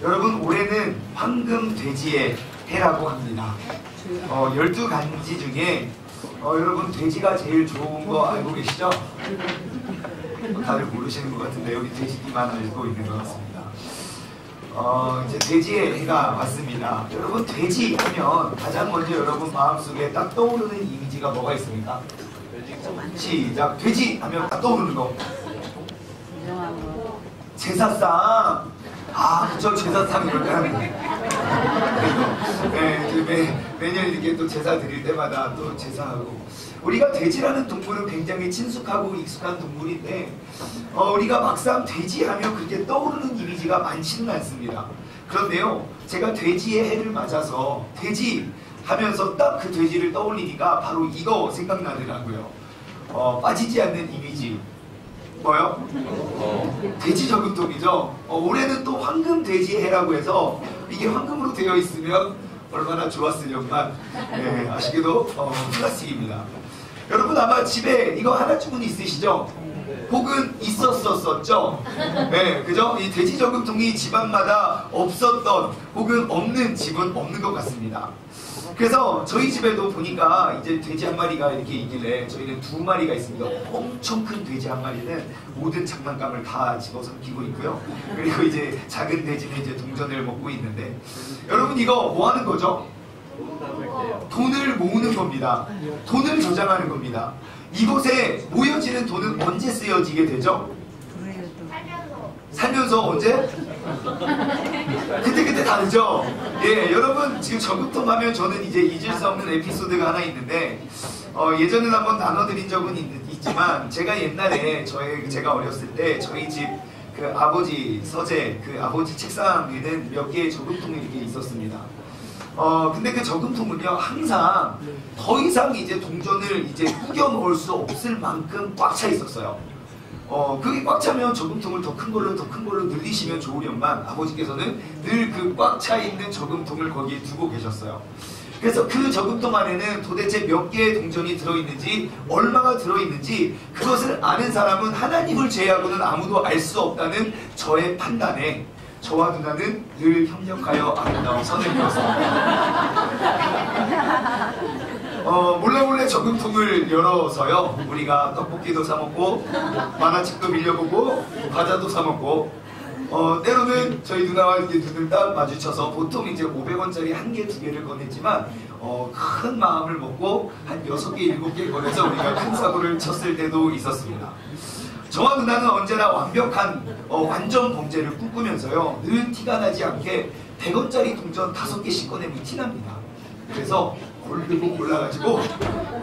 여러분 올해는 황금돼지의 해라고 합니다. 12간지 중에 여러분 돼지가 제일 좋은 거 알고 계시죠? 다들 모르시는 것 같은데 여기 돼지기만 알고 있는 것 같습니다. 이제 돼지의 해가 왔습니다. 여러분 돼지 하면 가장 먼저 여러분 마음속에 딱 떠오르는 이미지가 뭐가 있습니까? 시작! 돼지 하면 딱 떠오르는 거. 제사상. 아, 그쵸. 제사상 이럴 때 하는 게. 네, 매년 이렇게 또 제사 드릴 때마다 또 제사하고. 우리가 돼지라는 동물은 굉장히 친숙하고 익숙한 동물인데 우리가 막상 돼지하면 그렇게 떠오르는 이미지가 많지는 않습니다. 그런데요, 제가 돼지의 해를 맞아서 돼지 하면서 딱 그 돼지를 떠올리니까 바로 이거 생각나더라고요. 빠지지 않는 이미지. 뭐요? 돼지 저금통이죠. 올해는 또 황금 돼지 해라고 해서 이게 황금으로 되어 있으면 얼마나 좋았으련만. 네, 아시게도 플라스틱입니다. 여러분 아마 집에 이거 하나쯤은 있으시죠? 혹은 있었었죠? 네, 그죠? 이 돼지 저금통이 집안마다 없었던 혹은 없는 집은 없는 것 같습니다. 그래서 저희 집에도 보니까 이제 돼지 한 마리가 이렇게 있길래 저희는 2마리가 있습니다. 엄청 큰 돼지 한 마리는 모든 장난감을 다 집어삼키고 있고요. 그리고 이제 작은 돼지는 이제 동전을 먹고 있는데, 여러분 이거 뭐 하는 거죠? 돈을 모으는 겁니다. 돈을 저장하는 겁니다. 이곳에 모여지는 돈은 언제 쓰여지게 되죠? 살면서 언제? 그때 다르죠? 예, 여러분 지금 저금통 하면 저는 이제 잊을 수 없는 에피소드가 하나 있는데 예전에 한번 나눠드린 적은 있지만 제가 옛날에 제가 어렸을 때 저희 집 그 아버지 서재 그 아버지 책상 위에는 몇 개의 저금통이 이렇게 있었습니다. 근데 그 저금통은요 항상 더 이상 이제 동전을 이제 꾸겨 넣을 수 없을 만큼 꽉 차 있었어요. 그게 꽉 차면 저금통을 더 큰 걸로 늘리시면 좋으련만 아버지께서는 늘 그 꽉 차 있는 저금통을 거기에 두고 계셨어요. 그래서 그 저금통 안에는 도대체 몇 개의 동전이 들어있는지, 얼마가 들어있는지 그것을 아는 사람은 하나님을 제외하고는 아무도 알 수 없다는 저의 판단에 저와 누나는 늘 협력하여 아름다운 선을 그었습니다. 몰래 저금통을 열어서요, 우리가 떡볶이도 사먹고 만화책도 빌려보고 과자도 사먹고 때로는 저희 누나와 이렇게 눈을 딱 마주쳐서 보통 이제 500원짜리 1개, 2개를 꺼냈지만 큰 마음을 먹고 한 6개, 7개 꺼내서 우리가 큰 사고를 쳤을 때도 있었습니다. 저와 누나는 언제나 완벽한 완전 범죄를 꿈꾸면서요 늘 티가 나지 않게 100원짜리 동전 5개씩 꺼내면 티납니다. 그래서 골르고 골라가지고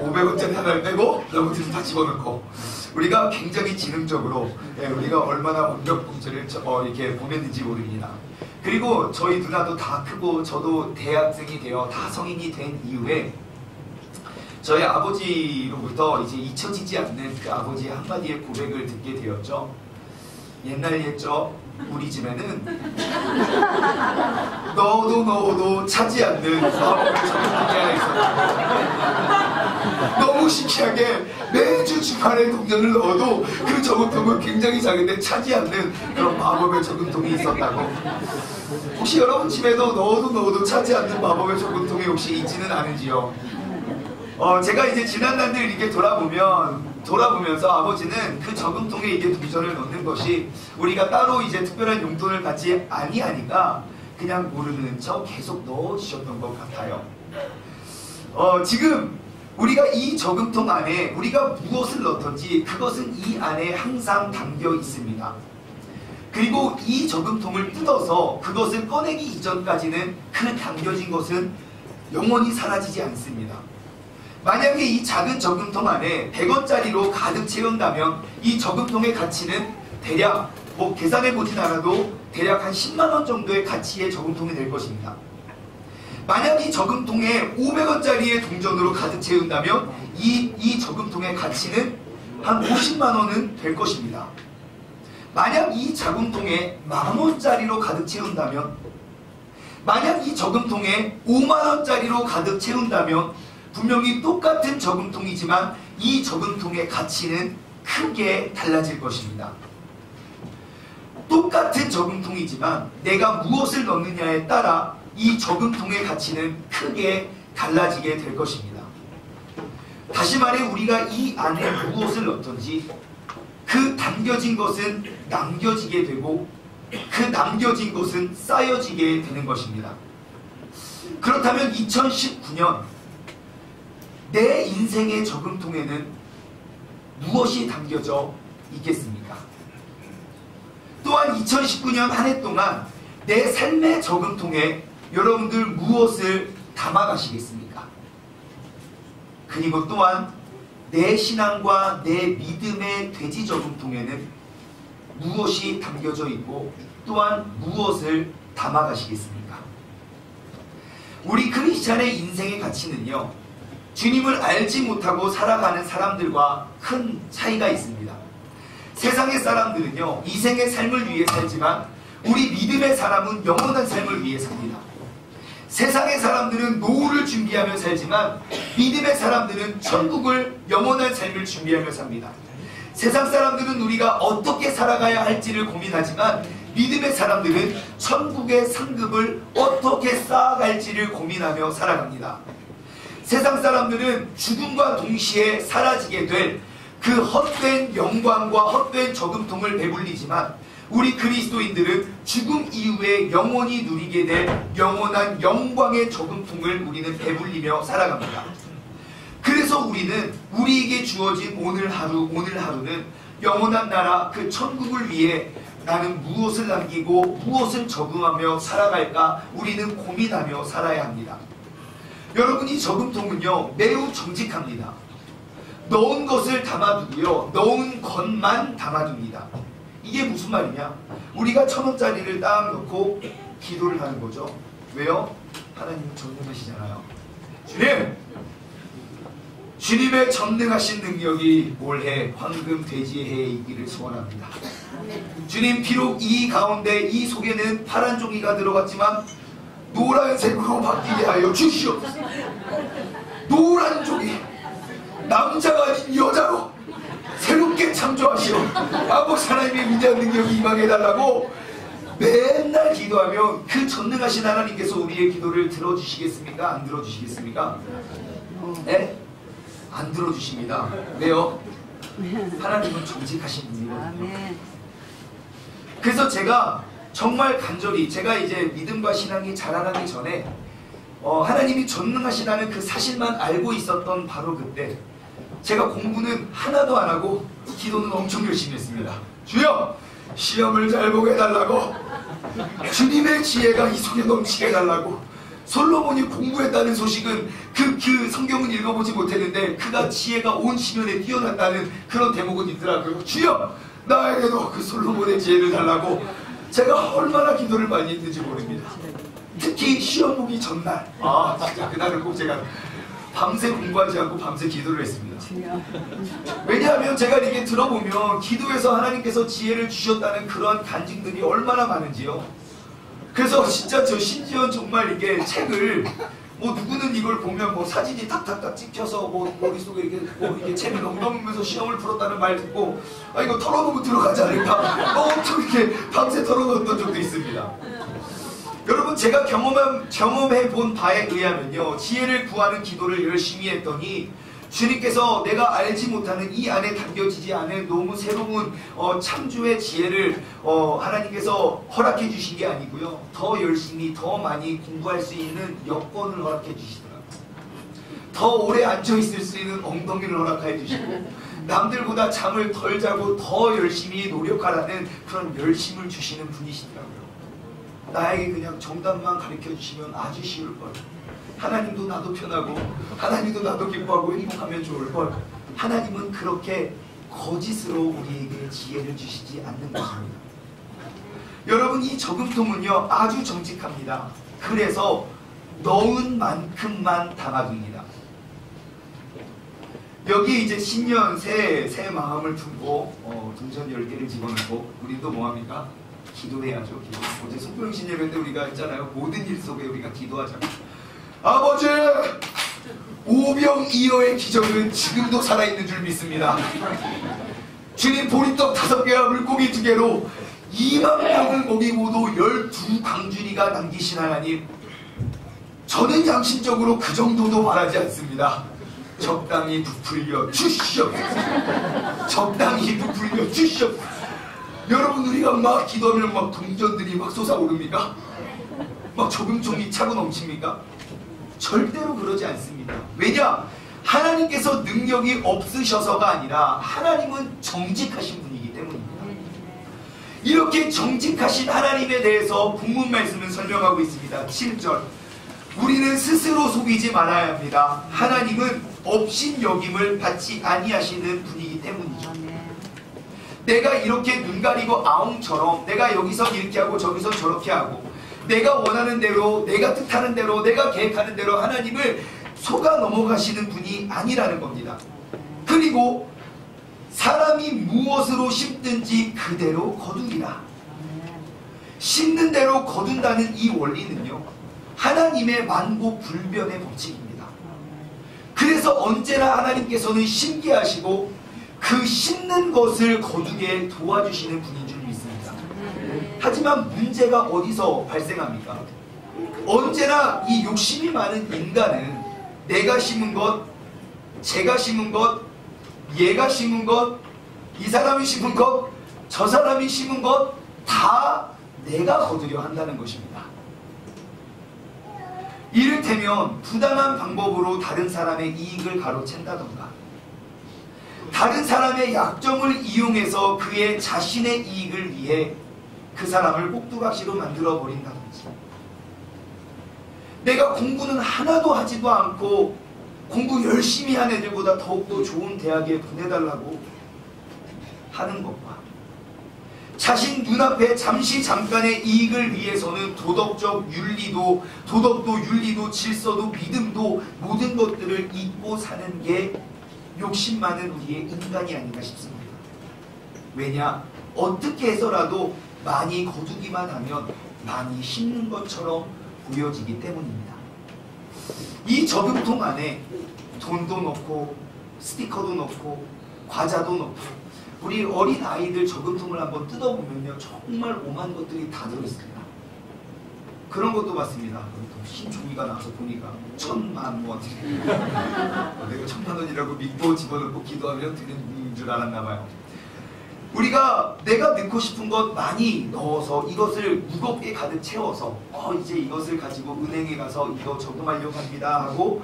500원짜리 하나를 빼고 나머지를 다 집어넣고 우리가 굉장히 지능적으로 우리가 얼마나 완벽 범죄를 이렇게 범했는지 모릅니다. 그리고 저희 누나도 다 크고 저도 대학생이 되어 다 성인이 된 이후에 저희 아버지로부터 이제 잊혀지지 않는 그 아버지의 한마디의 고백을 듣게 되었죠. 옛날 옛적 우리 집에는 넣어도 차지 않는 마법의 저금통이 하나 있었다. 너무 신기하게 매주 주말에 동전을 넣어도 그 저금통은 굉장히 작은데 차지 않는 그런 마법의 저금통이 있었다고. 혹시 여러분 집에도 넣어도 차지 않는 마법의 저금통이 혹시 있지는 않은지요? 제가 이제 지난 날들 이렇게 돌아보면서 아버지는 그 저금통에 이제 동전을 넣는 것이 우리가 따로 이제 특별한 용돈을 받지 아니하니까 그냥 모르는 척 계속 넣어주셨던 것 같아요. 지금 우리가 이 저금통 안에 우리가 무엇을 넣던지 그것은 이 안에 항상 담겨 있습니다. 그리고 이 저금통을 뜯어서 그것을 꺼내기 이전까지는 그 담겨진 것은 영원히 사라지지 않습니다. 만약에 이 작은 저금통 안에 100원짜리로 가득 채운다면 이 저금통의 가치는 대략 계산해보진 않아도 대략 한 10만원 정도의 가치의 저금통이 될 것입니다. 만약 이 저금통에 500원짜리의 동전으로 가득 채운다면 이 저금통의 가치는 한 50만원은 될 것입니다. 만약 이 저금통에 10,000원짜리로 가득 채운다면, 만약 이 저금통에 5만원짜리로 가득 채운다면 분명히 똑같은 저금통이지만 이 저금통의 가치는 크게 달라질 것입니다. 똑같은 저금통이지만 내가 무엇을 넣느냐에 따라 이 저금통의 가치는 크게 달라지게 될 것입니다. 다시 말해 우리가 이 안에 무엇을 넣든지 그 담겨진 것은 남겨지게 되고 그 남겨진 것은 쌓여지게 되는 것입니다. 그렇다면 2019년 내 인생의 저금통에는 무엇이 담겨져 있겠습니까? 또한 2019년 한 해 동안 내 삶의 저금통에 여러분들 무엇을 담아가시겠습니까? 그리고 또한 내 신앙과 내 믿음의 돼지 저금통에는 무엇이 담겨져 있고 또한 무엇을 담아가시겠습니까? 우리 크리스찬의 인생의 가치는요, 주님을 알지 못하고 살아가는 사람들과 큰 차이가 있습니다. 세상의 사람들은요, 이 생의 삶을 위해 살지만 우리 믿음의 사람은 영원한 삶을 위해 삽니다. 세상의 사람들은 노후를 준비하며 살지만 믿음의 사람들은 천국을, 영원한 삶을 준비하며 삽니다. 세상 사람들은 우리가 어떻게 살아가야 할지를 고민하지만 믿음의 사람들은 천국의 상급을 어떻게 쌓아갈지를 고민하며 살아갑니다. 세상 사람들은 죽음과 동시에 사라지게 될 그 헛된 영광과 헛된 저금통을 배불리지만 우리 그리스도인들은 죽음 이후에 영원히 누리게 될 영원한 영광의 저금통을 우리는 배불리며 살아갑니다. 그래서 우리는 우리에게 주어진 오늘 하루는 영원한 나라 그 천국을 위해 나는 무엇을 남기고 무엇을 저금하며 살아갈까 우리는 고민하며 살아야 합니다. 여러분, 이 저금통은요 매우 정직합니다. 넣은 것을 담아두고요, 넣은 것만 담아둡니다. 이게 무슨 말이냐? 우리가 1,000원짜리를 딱 넣고 기도를 하는 거죠. 왜요? 하나님은 전능하시잖아요. 주님! 주님의 전능하신 능력이 올해 황금 돼지의 해에 있기를 소원합니다. 주님, 비록 이 가운데 이 속에는 파란 종이가 들어갔지만 노란색으로 바뀌게 하여 주시옵소서. 노란 종이 남자가 아닌 여자로 새롭게 창조하시오. 아버지 하나님의 위대한 능력이 임하게 해달라고 맨날 기도하면 그 전능하신 하나님께서 우리의 기도를 들어주시겠습니까? 안 들어주시겠습니까? 네? 안 들어주십니다. 왜요? 하나님은 정직하신 분이거든요. 그래서 제가 정말 간절히, 제가 이제 믿음과 신앙이 자라나기 전에 하나님이 전능하시다는 그 사실만 알고 있었던 바로 그때 제가 공부는 하나도 안 하고 기도는 엄청 열심히 했습니다. 주여! 시험을 잘 보게 해달라고, 주님의 지혜가 이 속에 넘치게 해달라고. 솔로몬이 공부했다는 소식은 그 성경은 읽어보지 못했는데 그가 지혜가 온 시면에 뛰어난다는 그런 대목은 있더라고요. 주여! 나에게도 그 솔로몬의 지혜를 달라고. 제가 얼마나 기도를 많이 했는지 모릅니다. 특히 시험 보기 전날, 진짜 그날은 꼭 제가 밤새 공부하지 않고 밤새 기도를 했습니다. 왜냐하면 제가 이렇게 들어보면 기도에서 하나님께서 지혜를 주셨다는 그런 간증들이 얼마나 많은지요. 그래서 진짜 저 심지어 정말 이게 책을 누구는 이걸 보면 사진이 탁탁탁 찍혀서 머릿속에 이렇게 책을 넘기면서 시험을 풀었다는 말 듣고 이거 털어놓으면 들어가지 않을까 엄청 이렇게 밤새 털어놓았던 적도 있습니다. 여러분, 제가 경험해 본 바에 의하면요, 지혜를 구하는 기도를 열심히 했더니 주님께서 내가 알지 못하는 이 안에 담겨지지 않은 너무 새로운 창조의 지혜를 하나님께서 허락해 주신 게 아니고요, 더 열심히 더 많이 공부할 수 있는 여건을 허락해 주시더라고요. 더 오래 앉아있을 수 있는 엉덩이를 허락해 주시고 남들보다 잠을 덜 자고 더 열심히 노력하라는 그런 열심을 주시는 분이시더라고요. 나에게 그냥 정답만 가르쳐 주시면 아주 쉬울 걸. 하나님도 나도 편하고 하나님도 나도 기뻐하고 행복하면 좋을 걸. 하나님은 그렇게 거짓으로 우리에게 지혜를 주시지 않는 것입니다. 여러분, 이 저금통은요 아주 정직합니다. 그래서 넣은 만큼만 담아둡니다. 여기 이제 신년 새 마음을 품고 동전 10개를 집어넣고 우리도 뭐합니까? 기도해야죠. 기도. 어제 속병신 예배 때 우리가 했잖아요. 모든 일 속에 우리가 기도하자고. 아버지! 오병이어의 기적은 지금도 살아있는 줄 믿습니다. 주님, 보리떡 5개와 물고기 2개로 2만 명을 먹이고도 12광주리가 남기신 하나님, 저는 양심적으로 그 정도도 바라지 않습니다. 적당히 부풀려 주시옵소서. 적당히 부풀려 주시옵소서. 여러분, 우리가 막 기도하면 막 동전들이 막 솟아오릅니까? 막 저금통이 차고 넘칩니까? 절대로 그러지 않습니다. 왜냐? 하나님께서 능력이 없으셔서가 아니라 하나님은 정직하신 분이기 때문입니다. 이렇게 정직하신 하나님에 대해서 본문 말씀은 설명하고 있습니다. 7절, 우리는 스스로 속이지 말아야 합니다. 하나님은 업신여김을 받지 아니하시는 분이기 때문이죠. 내가 이렇게 눈 가리고 아웅처럼 내가 여기서 이렇게 하고 저기서 저렇게 하고 내가 원하는 대로, 내가 뜻하는 대로, 내가 계획하는 대로 하나님을 속아 넘어가시는 분이 아니라는 겁니다. 그리고 사람이 무엇으로 심든지 그대로 거두리라. 심는 대로 거둔다는 이 원리는요, 하나님의 만고불변의 법칙입니다. 그래서 언제나 하나님께서는 심기하시고 그 심는 것을 거두게 도와주시는 분인 줄 믿습니다. 하지만 문제가 어디서 발생합니까? 언제나 이 욕심이 많은 인간은 내가 심은 것, 제가 심은 것, 얘가 심은 것, 이 사람이 심은 것, 저 사람이 심은 것 다 내가 거두려 한다는 것입니다. 이를테면 부당한 방법으로 다른 사람의 이익을 가로챈다던가, 다른 사람의 약점을 이용해서 그의 자신의 이익을 위해 그 사람을 꼭두각시로 만들어 버린다든지, 내가 공부는 하나도 하지도 않고 공부 열심히 한 애들보다 더욱더 좋은 대학에 보내달라고 하는 것과, 자신 눈앞에 잠깐의 이익을 위해서는 도덕도 윤리도 질서도 믿음도 모든 것들을 잊고 사는 게 욕심 많은 우리의 인간이 아닌가 싶습니다. 왜냐? 어떻게 해서라도 많이 거두기만 하면 많이 심는 것처럼 보여지기 때문입니다. 이 저금통 안에 돈도 넣고 스티커도 넣고 과자도 넣고, 우리 어린 아이들 저금통을 한번 뜯어보면요, 정말 오만 것들이 다 들어있습니다. 그런 것도 봤습니다. 흰 종이가 나와서 보니까 1,000만 원. 내가 1,000만 원이라고 믿고 집어넣고 기도하면 되는 줄 알았나 봐요. 우리가 내가 넣고 싶은 것 많이 넣어서 이것을 무겁게 가득 채워서 이제 이것을 가지고 은행에 가서 이거 저금하려고 합니다 하고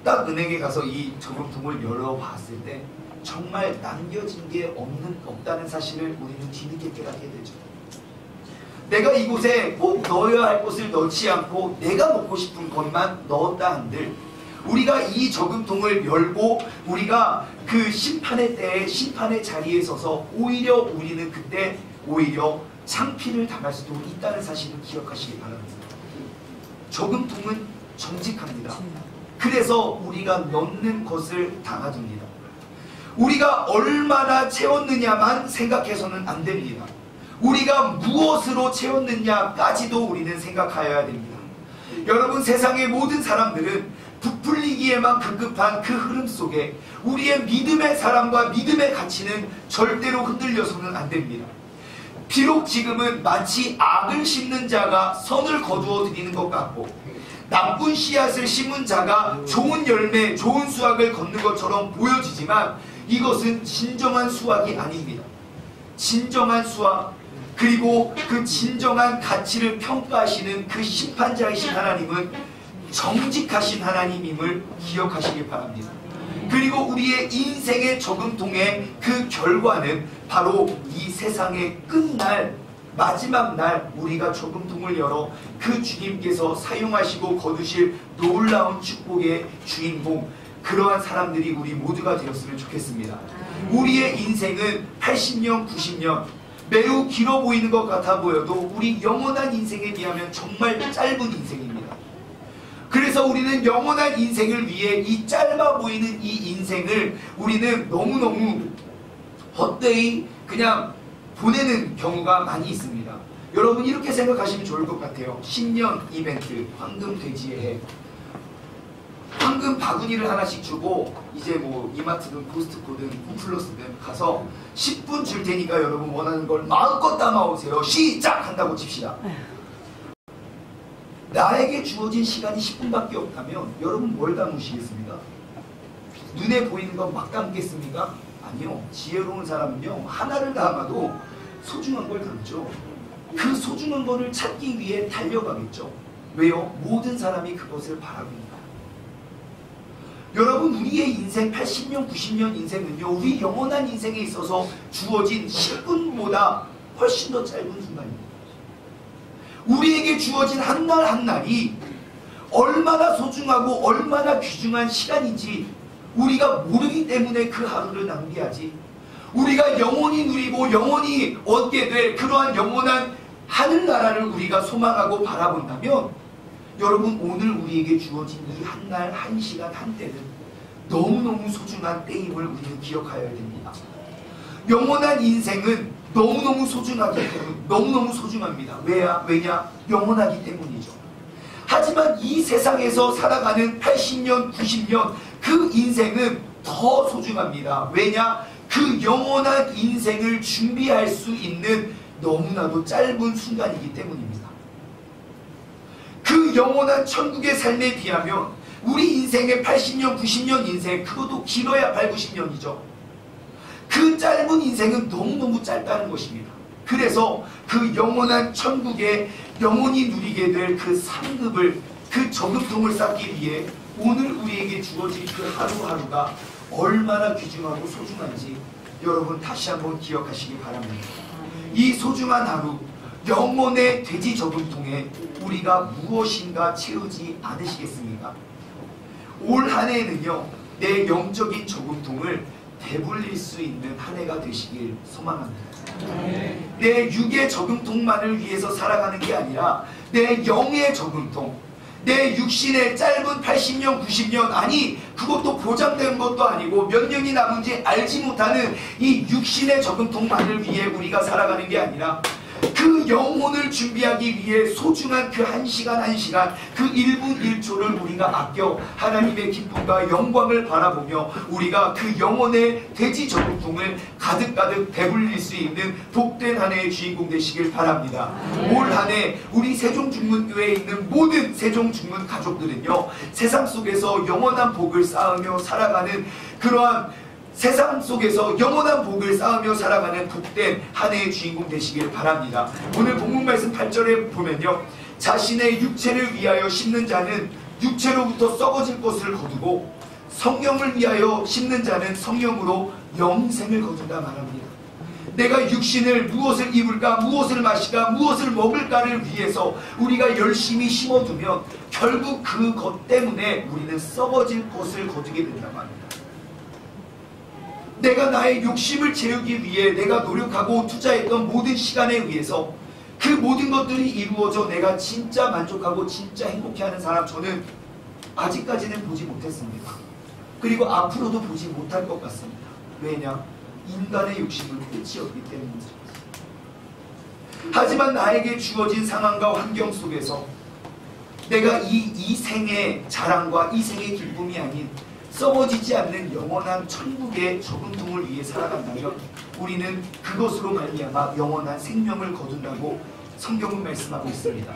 딱 은행에 가서 이 저금통을 열어봤을 때 정말 남겨진 게 없다는 사실을 우리는 뒤늦게 깨닫게 되죠. 내가 이곳에 꼭 넣어야 할 것을 넣지 않고 내가 넣고 싶은 것만 넣었다 한들, 우리가 이 저금통을 열고 우리가 그 심판의 때에 심판의 자리에 서서 오히려 우리는 그때 오히려 창피를 당할 수도 있다는 사실을 기억하시기 바랍니다. 저금통은 정직합니다. 그래서 우리가 넣는 것을 담아둡니다. 우리가 얼마나 채웠느냐만 생각해서는 안 됩니다. 우리가 무엇으로 채웠느냐까지도 우리는 생각하여야 됩니다. 여러분, 세상의 모든 사람들은 부풀리기에만 급급한 그 흐름 속에 우리의 믿음의 사랑과 믿음의 가치는 절대로 흔들려서는 안 됩니다. 비록 지금은 마치 악을 심는 자가 선을 거두어 드리는 것 같고 나쁜 씨앗을 심은 자가 좋은 열매, 좋은 수확을 거두는 것처럼 보여지지만 이것은 진정한 수확이 아닙니다. 진정한 수확, 그리고 그 진정한 가치를 평가하시는 그 심판자이신 하나님은 정직하신 하나님임을 기억하시기 바랍니다. 그리고 우리의 인생의 저금통의 그 결과는 바로 이 세상의 끝날, 마지막 날 우리가 저금통을 열어 그 주님께서 사용하시고 거두실 놀라운 축복의 주인공, 그러한 사람들이 우리 모두가 되었으면 좋겠습니다. 우리의 인생은 80년, 90년 매우 길어 보이는 것 같아 보여도 우리 영원한 인생에 비하면 정말 짧은 인생입니다. 그래서 우리는 영원한 인생을 위해 이 짧아 보이는 이 인생을 우리는 너무너무 헛되이 그냥 보내는 경우가 많이 있습니다. 여러분, 이렇게 생각하시면 좋을 것 같아요. 10년 이벤트, 황금돼지의 해. 현금 바구니를 하나씩 주고 이제 뭐 이마트든 코스트코든 홈플러스든 가서 10분 줄 테니까 여러분 원하는 걸 마음껏 담아오세요. 시작! 한다고 칩시다. 나에게 주어진 시간이 10분밖에 없다면 여러분 뭘 담으시겠습니까? 눈에 보이는 건 막 담겠습니까? 아니요. 지혜로운 사람은요, 하나를 담아도 소중한 걸 담죠. 그 소중한 거를 찾기 위해 달려가겠죠. 왜요? 모든 사람이 그것을 바라고 있다. 여러분, 우리의 인생 80년, 90년 인생은요, 우리 영원한 인생에 있어서 주어진 10분보다 훨씬 더 짧은 순간입니다. 우리에게 주어진 한 날 한 날이 얼마나 소중하고 얼마나 귀중한 시간인지 우리가 모르기 때문에 그 하루를 낭비하지. 우리가 영원히 누리고 영원히 얻게 될 그러한 영원한 하늘나라를 우리가 소망하고 바라본다면 여러분, 오늘 우리에게 주어진 이 한 날, 한 시간, 한 때는 너무너무 소중한 때임을 우리는 기억하여야 됩니다. 영원한 인생은 너무너무 소중하기 때문에 너무너무 소중합니다. 왜냐? 영원하기 때문이죠. 하지만 이 세상에서 살아가는 80년, 90년 그 인생은 더 소중합니다. 왜냐? 그 영원한 인생을 준비할 수 있는 너무나도 짧은 순간이기 때문입니다. 그 영원한 천국의 삶에 비하면 우리 인생의 80년, 90년 인생, 그것도 길어야 8, 90년이죠. 그 짧은 인생은 너무너무 짧다는 것입니다. 그래서 그 영원한 천국에 영원히 누리게 될 그 상급을, 그 저금통을 쌓기 위해 오늘 우리에게 주어진 그 하루하루가 얼마나 귀중하고 소중한지 여러분 다시 한번 기억하시기 바랍니다. 이 소중한 하루, 영혼의 돼지 저금통에 우리가 무엇인가 채우지 않으시겠습니까? 올 한 해에는요, 내 영적인 저금통을 배불릴 수 있는 한 해가 되시길 소망합니다. 내 육의 저금통만을 위해서 살아가는 게 아니라 내 영의 저금통, 내 육신의 짧은 80년, 90년, 아니 그것도 보장된 것도 아니고 몇 년이 남은지 알지 못하는 이 육신의 저금통만을 위해 우리가 살아가는 게 아니라 그 영혼을 준비하기 위해 소중한 그 한 시간 한 시간, 그 1분 1초를 우리가 아껴 하나님의 기쁨과 영광을 바라보며 우리가 그 영혼의 돼지 저금통을 가득가득 배불릴 수 있는 복된 한 해의 주인공 되시길 바랍니다. 올 한 해 우리 세종중문교회에 있는 모든 세종중문 가족들은요, 세상 속에서 영원한 복을 쌓으며 살아가는 그러한 세상 속에서 영원한 복을 쌓으며 살아가는 복된 한 해의 주인공 되시길 바랍니다. 오늘 본문 말씀 8절에 보면요, 자신의 육체를 위하여 심는 자는 육체로부터 썩어질 것을 거두고 성령을 위하여 심는 자는 성령으로 영생을 거둔다 말합니다. 내가 육신을 무엇을 입을까, 무엇을 마실까, 무엇을 먹을까를 위해서 우리가 열심히 심어두면 결국 그것 때문에 우리는 썩어질 것을 거두게 된다고 합니다. 내가 나의 욕심을 채우기 위해 내가 노력하고 투자했던 모든 시간에 의해서 그 모든 것들이 이루어져 내가 진짜 만족하고 진짜 행복해하는 사람, 저는 아직까지는 보지 못했습니다. 그리고 앞으로도 보지 못할 것 같습니다. 왜냐? 인간의 욕심은 끝이 없기 때문이죠. 하지만 나에게 주어진 상황과 환경 속에서 내가 이 생의 자랑과 이 생의 기쁨이 아닌 썩어지지 않는 영원한 천국의 저금통을 위해 살아간다면 우리는 그것으로 말미암아 영원한 생명을 거둔다고 성경은 말씀하고 있습니다.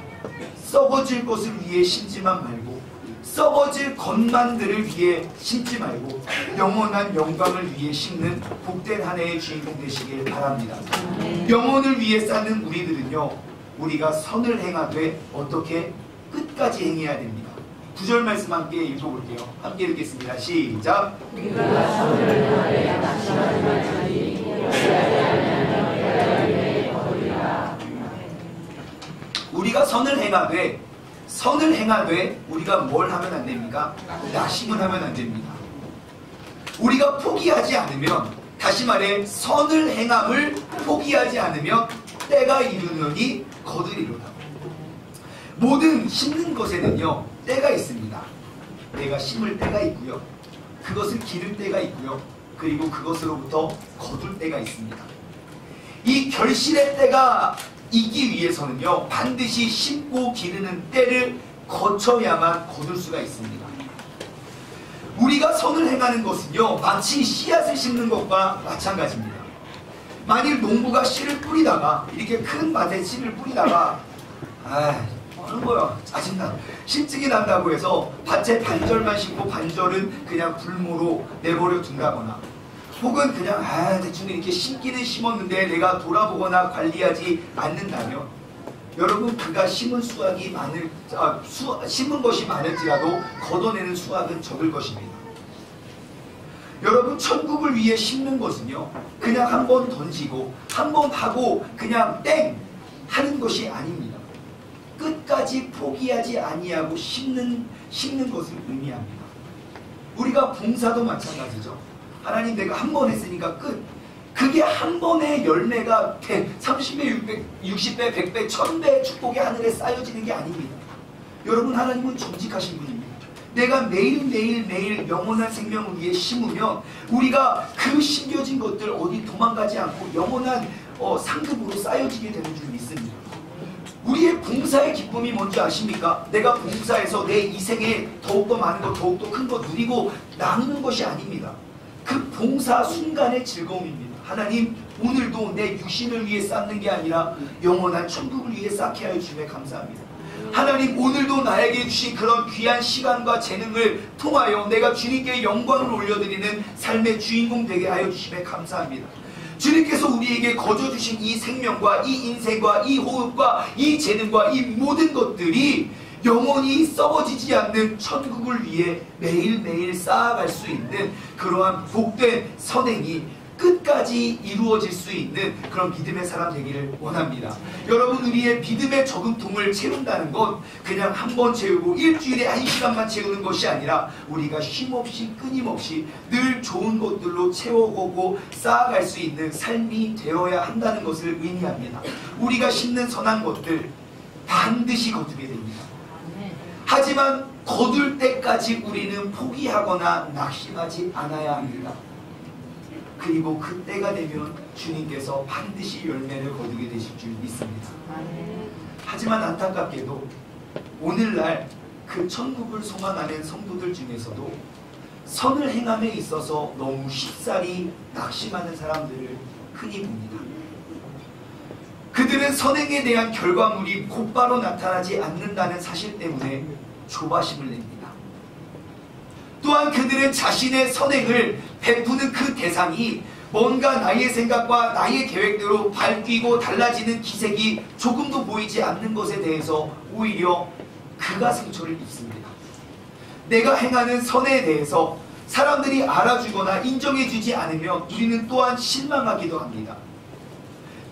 썩어질 것을 위해 심지만 말고, 썩어질 것만들을 위해 심지 말고 영원한 영광을 위해 심는 복된 한 해의 주인공 되시길 바랍니다. 영혼을 위해 쌓는 우리들은요, 우리가 선을 행하되 어떻게 끝까지 행해야 됩니다. 9절 말씀 함께 읽어볼게요. 함께 읽겠습니다. 시작. 우리가 선을 행하되 우리가 뭘 하면 안 됩니까? 낙심을 하면 안 됩니다. 우리가 포기하지 않으면, 다시 말해 선을 행함을 포기하지 않으면 때가 이르느니 거두리로다. 모든 심는 것에는요 때가 있습니다. 내가 심을 때가 있고요, 그것을 기를 때가 있고요, 그리고 그것으로부터 거둘 때가 있습니다. 이 결실의 때가 있기 위해서는요 반드시 심고 기르는 때를 거쳐야만 거둘 수가 있습니다. 우리가 선을 행하는 것은요, 마치 씨앗을 심는 것과 마찬가지입니다. 만일 농부가 씨를 뿌리다가, 이렇게 큰 밭에 씨를 뿌리다가 하는 거야, 짜증나, 심증이 난다고 해서 밭에 반절만 심고 반절은 그냥 불모로 내버려 둔다거나, 혹은 그냥 대충 이렇게 심기는 심었는데 내가 돌아보거나 관리하지 않는다면, 여러분, 그가 심은 수확이 심은 것이 많을지라도 걷어내는 수확은 적을 것입니다. 여러분, 천국을 위해 심는 것은요, 그냥 한 번 던지고 한 번 하고 그냥 땡 하는 것이 아닙니다. 끝까지 포기하지 아니하고 심는 것을 의미합니다. 우리가 봉사도 마찬가지죠. 하나님, 내가 한 번 했으니까 끝. 그게 한 번의 열매가 30배, 60배, 100배, 1000배 축복이 하늘에 쌓여지는 게 아닙니다. 여러분, 하나님은 정직하신 분입니다. 내가 매일 영원한 생명을 위해 심으면 우리가 그 심겨진 것들 어디 도망가지 않고 영원한 상급으로 쌓여지게 되는 줄 믿습니다. 우리의 봉사의 기쁨이 뭔지 아십니까? 내가 봉사해서 내 이 생에 더욱더 많은 것, 더욱더 큰 것 누리고 나누는 것이 아닙니다. 그 봉사 순간의 즐거움입니다. 하나님, 오늘도 내 육신을 위해 쌓는 게 아니라 영원한 천국을 위해 쌓게 하여 주심에 감사합니다. 하나님, 오늘도 나에게 주신 그런 귀한 시간과 재능을 통하여 내가 주님께 영광을 올려드리는 삶의 주인공 되게 하여 주심에 감사합니다. 주님께서 우리에게 거저주신 이 생명과 이 인생과 이 호흡과 이 재능과 이 모든 것들이 영원히 썩어지지 않는 천국을 위해 매일매일 쌓아갈 수 있는 그러한 복된 선행이 끝까지 이루어질 수 있는 그런 믿음의 사람 되기를 원합니다. 여러분, 우리의 믿음의 저금통을 채운다는 건 그냥 한 번 채우고 일주일에 1시간만 채우는 것이 아니라 우리가 쉼없이 끊임없이 늘 좋은 것들로 채워오고 쌓아갈 수 있는 삶이 되어야 한다는 것을 의미합니다. 우리가 심는 선한 것들 반드시 거두게 됩니다. 하지만 거둘 때까지 우리는 포기하거나 낙심하지 않아야 합니다. 그리고 그때가 되면 주님께서 반드시 열매를 거두게 되실 줄 믿습니다. 하지만 안타깝게도 오늘날 그 천국을 소망하는 성도들 중에서도 선을 행함에 있어서 너무 쉽사리 낙심하는 사람들을 흔히 봅니다. 그들은 선행에 대한 결과물이 곧바로 나타나지 않는다는 사실 때문에 조바심을 냅니다. 또한 그들은 자신의 선행을 베푸는 그 대상이 뭔가 나의 생각과 나의 계획대로 바뀌고 달라지는 기색이 조금도 보이지 않는 것에 대해서 오히려 그가 상처를 입습니다. 내가 행하는 선에 대해서 사람들이 알아주거나 인정해주지 않으면 우리는 또한 실망하기도 합니다.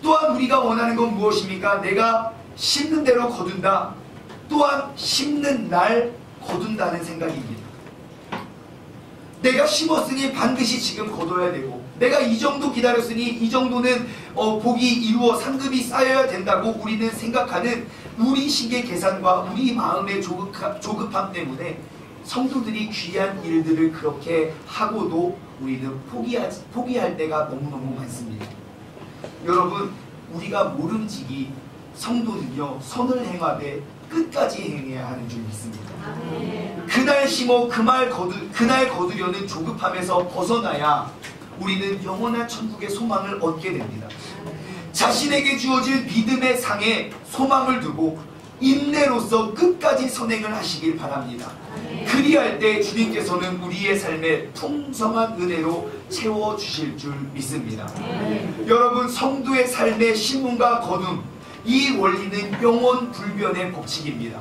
또한 우리가 원하는 건 무엇입니까? 내가 심는 대로 거둔다. 또한 심는 날 거둔다는 생각입니다. 내가 심었으니 반드시 지금 거둬야 되고, 내가 이 정도 기다렸으니 이 정도는 복이 이루어 상급이 쌓여야 된다고 우리는 생각하는 우리 식의 계산과 우리 마음의 조급함 때문에 성도들이 귀한 일들을 그렇게 하고도 우리는 포기할 때가 너무너무 많습니다. 여러분, 우리가 모름지기 성도는요, 선을 행하되 끝까지 행해야 하는 줄 믿습니다. 그날 심어 그날 거두려는 조급함에서 벗어나야 우리는 영원한 천국의 소망을 얻게 됩니다. 자신에게 주어질 믿음의 상에 소망을 두고 인내로서 끝까지 선행을 하시길 바랍니다. 그리할 때 주님께서는 우리의 삶에 풍성한 은혜로 채워주실 줄 믿습니다. 여러분, 성도의 삶의 심음과 거둠, 이 원리는 영원 불변의 법칙입니다.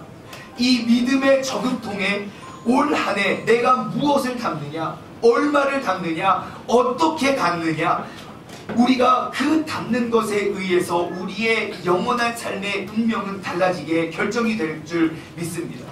이 믿음의 저금통에 올 한 해 내가 무엇을 담느냐, 얼마를 담느냐, 어떻게 담느냐, 우리가 그 담는 것에 의해서 우리의 영원한 삶의 운명은 달라지게 결정이 될 줄 믿습니다.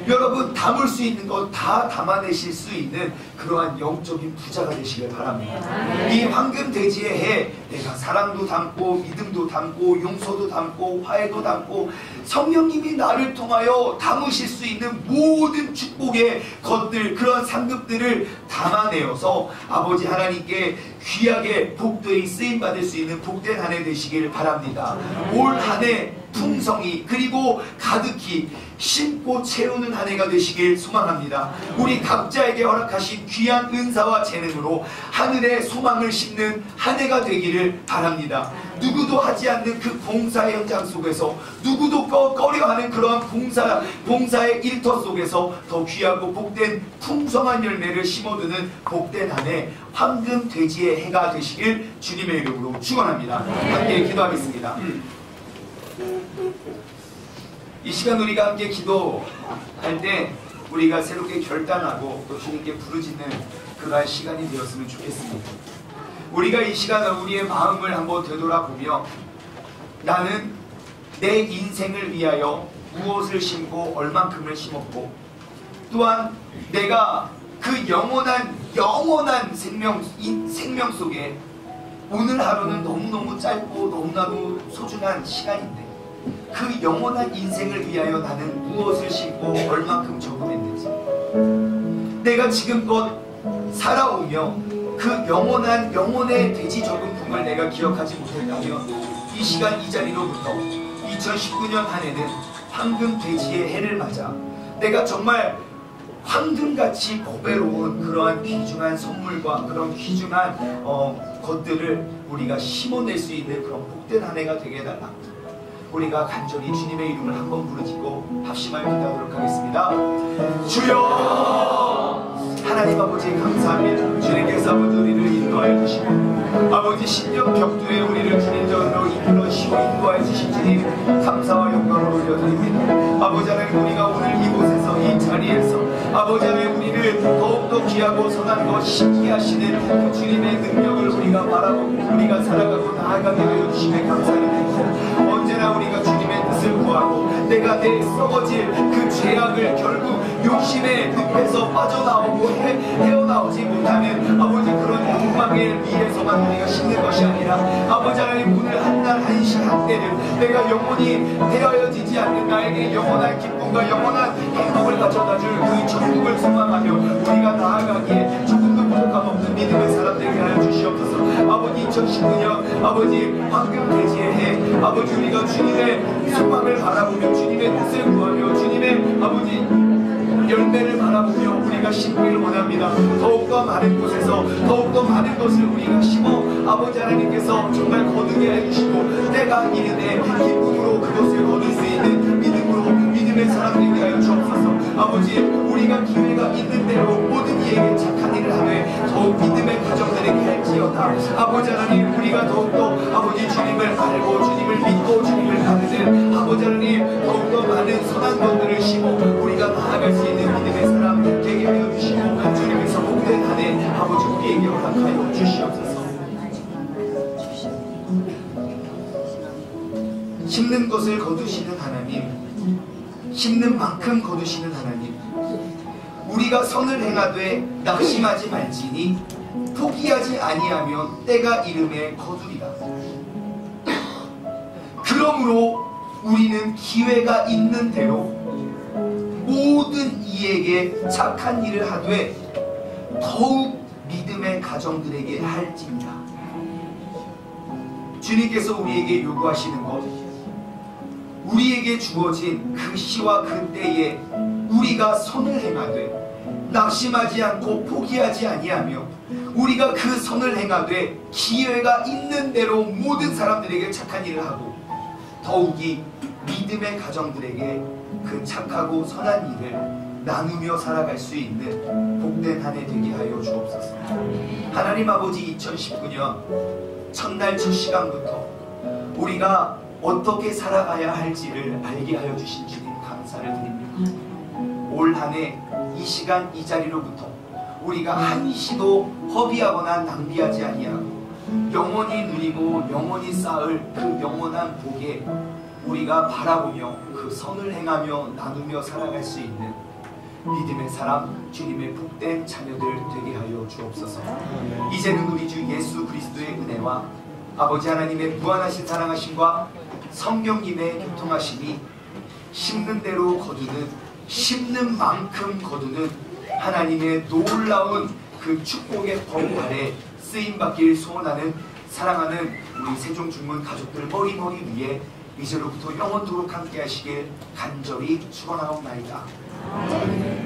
여러분, 담을 수 있는 것 다 담아내실 수 있는 그러한 영적인 부자가 되시길 바랍니다. 이 황금돼지의 해, 내가 사랑도 담고 믿음도 담고 용서도 담고 화해도 담고 성령님이 나를 통하여 담으실 수 있는 모든 축복의 것들, 그런 상급들을 담아내어서 아버지 하나님께 귀하게 복되이 쓰임받을 수 있는 복된 한 해 되시길 바랍니다. 올 한 해 풍성히 그리고 가득히 심고 채우는 한 해가 되시길 소망합니다. 우리 각자에게 허락하신 귀한 은사와 재능으로 하늘의 소망을 심는 한 해가 되기를 바랍니다. 누구도 하지 않는 그 봉사 현장 속에서, 누구도 꺼려하는 그러한 봉사의 일터 속에서 더 귀하고 복된 풍성한 열매를 심어두는 복된 한 해, 황금 돼지의 해가 되시길 주님의 이름으로 축원합니다. 함께 기도하겠습니다. 이 시간 우리가 함께 기도할 때 우리가 새롭게 결단하고 또 주님께 부르짖는 그러한 시간이 되었으면 좋겠습니다. 우리가 이 시간에 우리의 마음을 한번 되돌아보며 나는 내 인생을 위하여 무엇을 심고 얼만큼을 심었고, 또한 내가 그 영원한 생명 속에 오늘 하루는 너무너무 짧고 너무나도 소중한 시간인데 그 영원한 인생을 위하여 나는 무엇을 심고 얼만큼 적응했는지, 내가 지금껏 살아오며 그 영혼의 돼지 저금품을 내가 기억하지 못했다면 이 시간 이 자리로부터 2019년 한 해는 황금 돼지의 해를 맞아 내가 정말 황금같이 고배로운 그러한 귀중한 선물과 그런 귀중한 것들을 우리가 심어낼 수 있는 그런 복된 한 해가 되게 해달라. 우리가 간절히 주님의 이름을 한번 부르짖고 합심하여 기도하도록 하겠습니다. 주여, 하나님 아버지 감사합니다. 주님께서 아버지 우리를 인도하여 주시고 아버지 신령 벽두에 우리를 주님전으로 이끌어주시고 인도하여 주신 주님 감사와 영광을 올려드립니다. 아버지 하나님, 우리가 오늘 이곳에서 이 자리에서 아버지 하나님 우리를 더욱더 귀하고 선한 것 신기 하시는 그 주님의 능력을 우리가 바라보고 우리가 살아가고 나아가게 되어 주심에 감사드립니다. 언제나 우리가 주님의 뜻을 구하고 내가 내 썩어질 그 죄악을 결국 욕심의 늪에서 빠져나오고 헤어나오지 못하는 아버지 그런 욕망의 위에서만 우리가 심는 것이 아니라 아버지 하나님 오늘 한 날 한 시 한 때는 내가 영원히 헤어지지 않는 나에게 영원한 기쁨과 영원한 행복을 가져다줄 그 천국을 소망하며 우리가 나아가기에 조금도 부족함 없는 믿음의 사람 되게 하여 주시옵소서. 아버지 2019년 아버지 황금 돼지의 해, 아버지 우리가 주님의 소망을 바라보며 주님의 뜻을 구하며 주님의 아버지 열매를 바라보며 우리가 심기를 원합니다. 더욱더 많은 곳에서 더욱더 많은 것을 우리가 심어 아버지 하나님께서 정말 거두게 해주시고 때가 이르되 기쁨으로 그것을 거둘 수 있는 믿음의 사람 되게 하여 주옵소서. 아버지 우리가 기회가 있는 대로 모든 이에게 착한 일을 하되 더욱 믿음의 가정들에게 할지어다. 아버지 하나님 우리가 더욱더 아버지 주님을 알고 주님을 믿고 주님을 받는 아버지 하나님 더욱더 많은 선한 것들을 심어 우리가 나아갈 수 있는 믿음의 사람 되게 하여 주시고 주님께서 복된 한 해 아버지 우리에게 허락하여 주시옵소서. 심는 것을 거두시는 하나님, 심는 만큼 거두시는 하나님, 우리가 선을 행하되 낙심하지 말지니 포기하지 아니하면 때가 이름에 거두리라. 그러므로 우리는 기회가 있는 대로 모든 이에게 착한 일을 하되 더욱 믿음의 가정들에게 할지니라. 주님께서 우리에게 요구하시는 것, 우리에게 주어진 그 시와 그 때에 우리가 선을 행하되 낙심하지 않고 포기하지 아니하며 우리가 그 선을 행하되 기회가 있는 대로 모든 사람들에게 착한 일을 하고 더욱이 믿음의 가정들에게 그 착하고 선한 일을 나누며 살아갈 수 있는 복된 한 해 되게 하여 주옵소서. 하나님 아버지 2019년 첫날 첫 시간부터 우리가 어떻게 살아가야 할지를 알게 하여 주신 주님 감사를 드립니다. 올 한 해 이 시간 이 자리로부터 우리가 한시도 허비하거나 낭비하지 아니하고 영원히 누리고 영원히 쌓을 그 영원한 복에 우리가 바라보며 그 선을 행하며 나누며 살아갈 수 있는 믿음의 사람 주님의 복된 자녀들 되게 하여 주옵소서. 이제는 우리 주 예수 그리스도의 은혜와 아버지 하나님의 무한하신 사랑하심과 성령님의 교통하심이 심는 대로 거두는 심는 만큼 거두는 하나님의 놀라운 그 축복의 범 아래 쓰임받길 소원하는 사랑하는 우리 세종중문 가족들 머리머리 위에 이제로부터 영원토록 함께 하시길 간절히 축원하옵나이다. 아멘.